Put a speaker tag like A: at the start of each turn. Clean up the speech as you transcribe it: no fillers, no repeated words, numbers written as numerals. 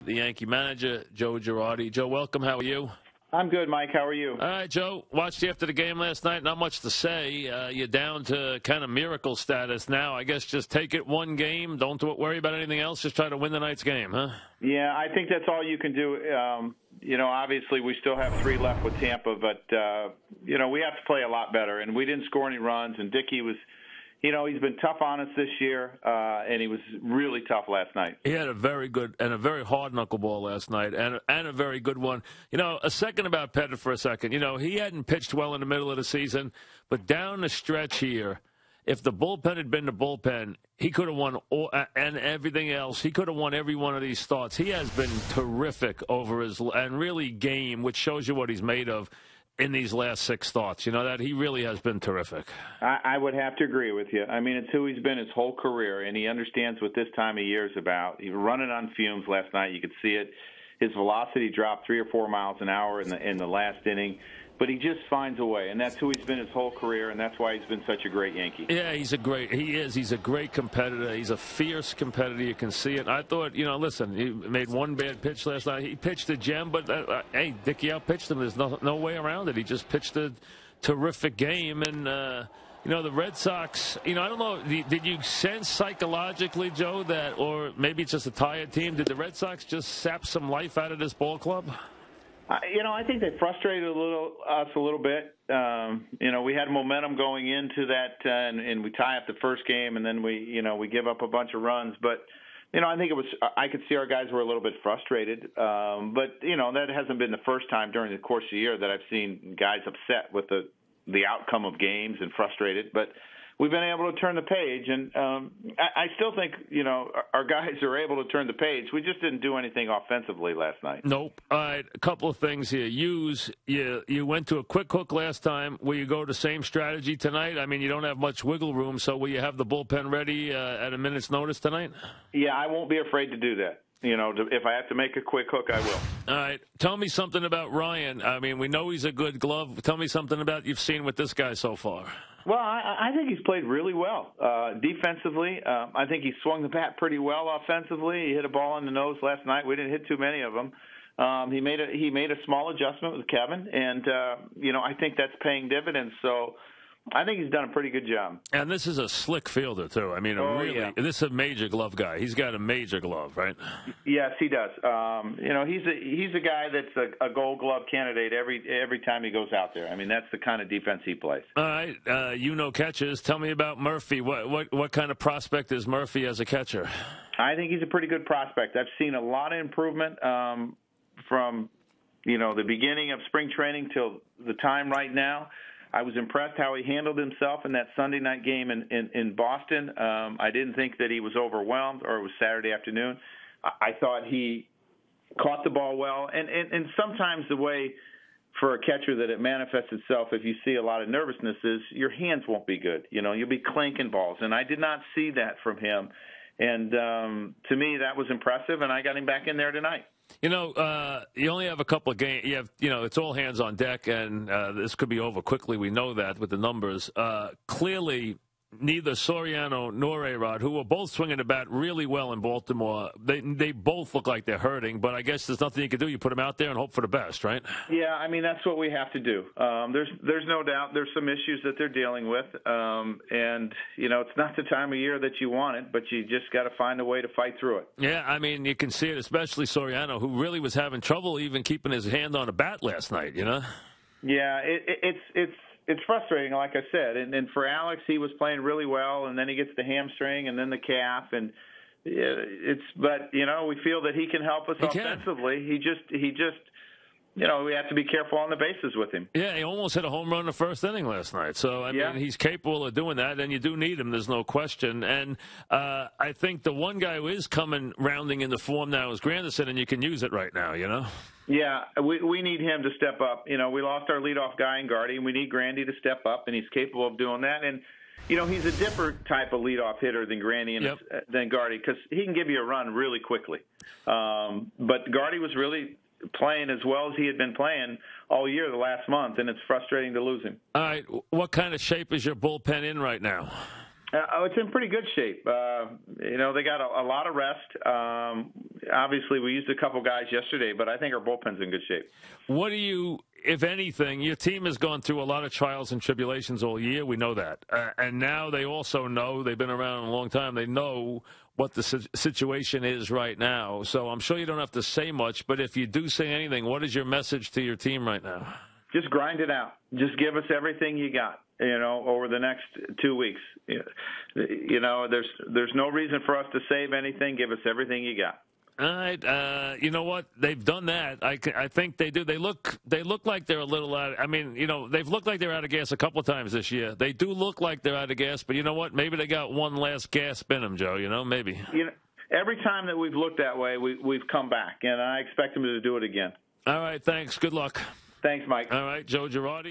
A: the Yankee manager, Joe Girardi. Joe, welcome. How are you?
B: I'm good, Mike. How are you?
A: All right, Joe. Watched you after the game last night. Not much to say. You're down to kind of miracle status now. I guess just take it one game. Don't worry about anything else. Just try to win the night's game, huh?
B: Yeah, I think that's all you can do. Obviously we still have 3 left with Tampa, but, we have to play a lot better. And we didn't score any runs, and Dickey was – he's been tough on us this year, and he was really tough last night.
A: He had a very good and a very hard knuckleball last night, and a very good one. A second about Pettit for a second. He hadn't pitched well in the middle of the season, but down the stretch here, if the bullpen had been the bullpen, he could have won and everything else. He could have won every one of these starts. He has been terrific over and really game, which shows you what he's made of in these last 6 starts. That he really has been terrific.
B: I would have to agree with you. I mean, it's who he's been his whole career, and he understands what this time of year is about. He was running on fumes last night. You could see it. His velocity dropped 3 or 4 miles an hour in the last inning. But he just finds a way, and that's who he's been his whole career, and that's why he's been such a great Yankee.
A: Yeah, he's a great competitor. He's a fierce competitor. You can see it. I thought, listen, he made one bad pitch last night. He pitched a gem, but, hey, Dickey outpitched him. There's no way around it. He just pitched a terrific game, and, the Red Sox, I don't know, did you sense psychologically, Joe, that, or maybe it's just a tired team, did the Red Sox just sap some life out of this ball club?
B: I think they frustrated us a little bit. We had momentum going into that, and we tie up the first game, and then we give up a bunch of runs. But, I think I could see our guys were a little bit frustrated. But, that hasn't been the first time during the course of the year that I've seen guys upset with the outcome of games and frustrated. But we've been able to turn the page, and I still think, our guys are able to turn the page. We just didn't do anything offensively last night.
A: Nope. All right, a couple of things here. You went to a quick hook last time. Will you go the same strategy tonight? I mean, you don't have much wiggle room, so will you have the bullpen ready at a minute's notice tonight?
B: Yeah, I won't be afraid to do that. If I have to make a quick hook, I will.
A: All right. Tell me something about Ryan. I mean, we know he's a good glove. Tell me something about you've seen with this guy so far.
B: Well, I think he's played really well defensively. I think he swung the bat pretty well offensively. He hit a ball in the nose last night. We didn't hit too many of them. He made a small adjustment with Kevin, and I think that's paying dividends. So I think he's done a pretty good job. And
A: this is a slick fielder, too. I mean, this is a major glove guy. He's got a major glove, right?
B: Yes, he does. He's a guy that's a Gold Glove candidate every time he goes out there. I mean, that's the kind of defense he plays.
A: All right, catches. Tell me about Murphy. What kind of prospect is Murphy as a catcher?
B: I think he's a pretty good prospect. I've seen a lot of improvement from the beginning of spring training till the time right now. I was impressed how he handled himself in that Sunday night game in Boston. I didn't think that he was overwhelmed, or it was Saturday afternoon. I thought he caught the ball well. And sometimes the way for a catcher that it manifests itself, if you see a lot of nervousness, is your hands won't be good. You'll be clanking balls. And I did not see that from him. And to me, that was impressive, and I got him back in there tonight.
A: You only have a couple of games. You have, it's all hands on deck, and this could be over quickly. We know that with the numbers. Clearly, neither Soriano nor A-Rod, who were both swinging the bat really well in Baltimore, they both look like they're hurting, but I guess there's nothing you can do. You put them out there and hope for the best, right?
B: Yeah, I mean, that's what we have to do. There's no doubt there's some issues that they're dealing with, and, it's not the time of year that you want it, but you just got to find a way to fight through it.
A: Yeah, I mean, you can see it, especially Soriano, who really was having trouble even keeping his hand on a bat last night,
B: Yeah, it's frustrating, like I said. And for Alex, he was playing really well, and then he gets the hamstring and then the calf, and but we feel that he can help us offensively. He just we have to be careful on the bases with him.
A: Yeah, he almost hit a home run in the first inning last night. So, I mean, he's capable of doing that, and you do need him. There's no question. And I think the one guy who is rounding into form now is Granderson, and you can use it right now,
B: Yeah, we need him to step up. We lost our leadoff guy in Girardi, and we need Grandy to step up, and he's capable of doing that. And, he's a different type of leadoff hitter than Grandy than Girardi, because he can give you a run really quickly. But Girardi was really playing as well as he had been playing all year the last month, and it's frustrating to lose him.
A: All right, what kind of shape is your bullpen in right now?
B: It's in pretty good shape. They got a lot of rest. obviously we used a couple guys yesterday, but I think our bullpen's in good shape.
A: What do you, if anything, your team has gone through a lot of trials and tribulations all year. We know that. And now they also know, they've been around a long time, they know what the situation is right now. So I'm sure you don't have to say much, but if you do say anything, what is your message to your team right now?
B: Just grind it out. Just give us everything you got, over the next 2 weeks. There's no reason for us to save anything. Give us everything you got.
A: All right. You know what? They've done that. I think they do. They look like they're a little out. I mean, they've looked like they're out of gas a couple of times this year. They do look like they're out of gas, but you know what? Maybe they got one last gasp in them, Joe. Maybe.
B: Every time that we've looked that way, we've come back, and I expect them to do it again.
A: All right. Thanks. Good luck.
B: Thanks, Mike.
A: All right. Joe Girardi.